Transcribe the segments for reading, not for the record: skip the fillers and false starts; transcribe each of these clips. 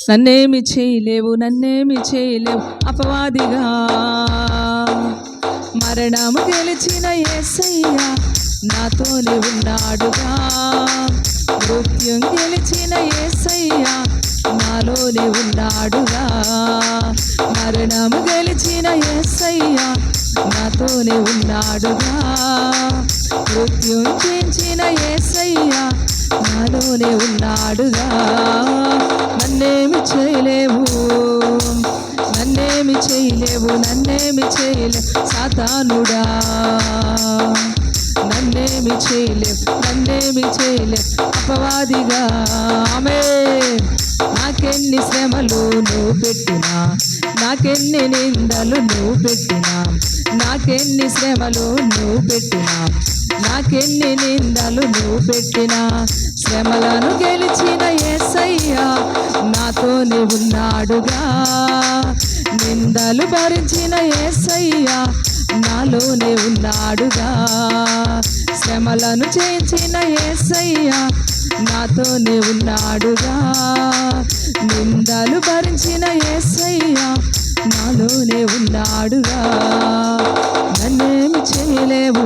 నన్నేమి చేయలేవు, నన్నేమి చేయలేవు అపవాదిగా. మరణము గెలిచిన యేసయ్య నాతోనే ఉన్నాడుగా. మృత్యుం గెలిచిన యేసయ్య నాలోనే ఉన్నాడుగా. మరణము గెలిచిన యేసయ్య నాతోనే ఉన్నాడుగా. మృత్యుం జయించిన యేసయ్య నాలోనే ఉన్నాడుగా. నన్నేమి చేయలేవు, నన్నేమి చేయలేవు, నన్నేమి చేయలేవు సాతానుడా. నన్నేమి చేయలేవు, నన్నేమి చేయలేవు అపవాదిగా. ఆమేన్. నాకెన్ని శ్రమలు నువ్వు పెట్టినా, నాకెన్ని నిందలు నువ్వు పెట్టినా, నాకెన్ని శ్రమలు నువ్వు పెట్టినా, నాకెన్ని నిందలు నువ్వు పెట్టినా, శ్రమలను గెలిచిన యేసయ్య నాతోనే ఉన్నాడుగా. నిందలు భరించిన యేసయ్య నాలోనే ఉన్నాడుగా. శ్రమలను చేయించిన యేసయ్య నాతోనే ఉన్నాడుగా. నిందలు భరించిన యేసయ్య నాలోనే ఉన్నాడుగా. నన్నేమి చేయలేవు,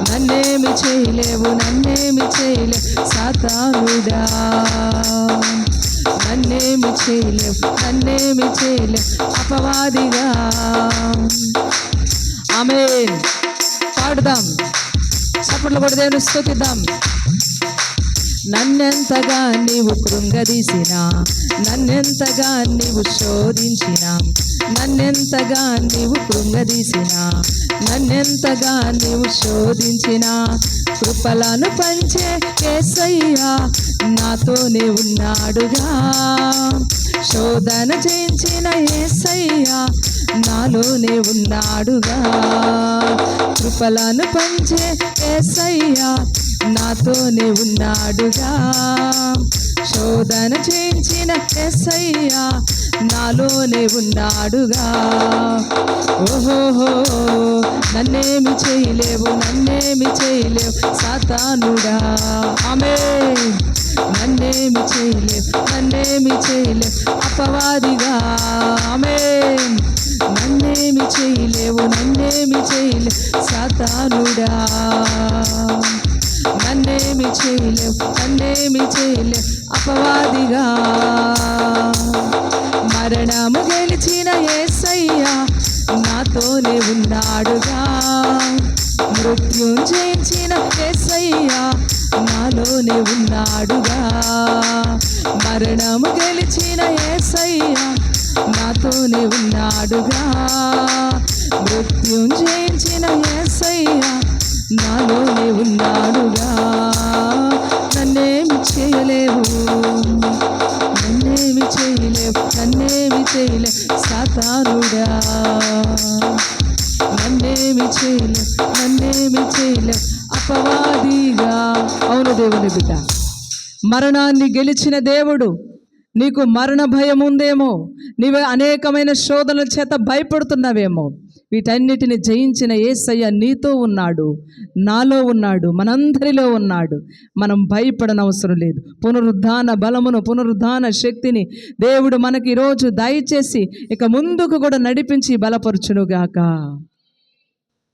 నన్నేమి చేయలేవు, నన్నేమి చేయలేవు సాతానుడా. నన్నేమి చేయలేవు, నన్నేమి చేయలేవు అపవాదిగా. ఆమేన్. పాడుదాం, చప్పట్లు కొట్టి దేవుని స్తుతిద్దాం. నన్నెంతగా నీవు కృంగదీసినా, నన్నెంతగా నీవు శోధించినా, నన్నెంతగా నీవు కృంగదీసినా, నన్నెంతగా నీవు శోధించినా, కృపలను పంచే యేసయ్య నాతోనే ఉన్నాడుగా. శోధన చేయించిన యేసయ్య నాలోనే ఉన్నాడుగా. కృపలను పంచే యేసయ్య నాతోనే ఉన్నాడుగా. శోధన చేయించిన యేసయ్య నాలోనే ఉన్నాడుగా. ఓహోహో, నన్నేమి చేయలేవు, నన్నేమి చేయలేవు సాతానుడా. ఆమేన్. నన్నేమి చేయలేవు, నన్నేమి చేయలేవు అపవాదిగా. ఆమేన్. నన్నేమి చేయలేవు, నన్నేమి చేయలేవు సాతానుడా. నన్నేమి చేయలేవు, నన్నేమి చేయలేవు అపవాదిగా. మరణము గెలిచిన యేసయ్య నాతోనే ఉన్నాడుగా. మృత్యుం జయించిన యేసయ్య నాలోనే ఉన్నాడుగా. మరణము గెలిచిన యేసయ్య నాతోనే ఉన్నాడుగా. మృత్యుం జయించిన యేసయ్య నాలోనే ఉన్నాడుగా. నన్నేమి చేయలేవు, నన్నేమి చేయలేవు, నన్నేమి చేయలేవు సాతానుడా. నన్నేమి చేయలేవు, నన్నేమి చేయలేవు అపవాదిగా. అవును దేవుని బిడ్డ, మరణాన్ని గెలిచిన దేవుడు. నీకు మరణ భయం ఉందేమో, నీవు అనేకమైన శోధనల చేత భయపడుతున్నావేమో. వీటన్నిటిని జయించిన యేసయ్య నీతో ఉన్నాడు, నాలో ఉన్నాడు, మనందరిలో ఉన్నాడు. మనం భయపడనవసరం లేదు. పునరుద్ధాన బలమును, పునరుద్ధాన శక్తిని దేవుడు మనకి ఈరోజు దయచేసి ఇక ముందుకు కూడా నడిపించి బలపరచునుగాక.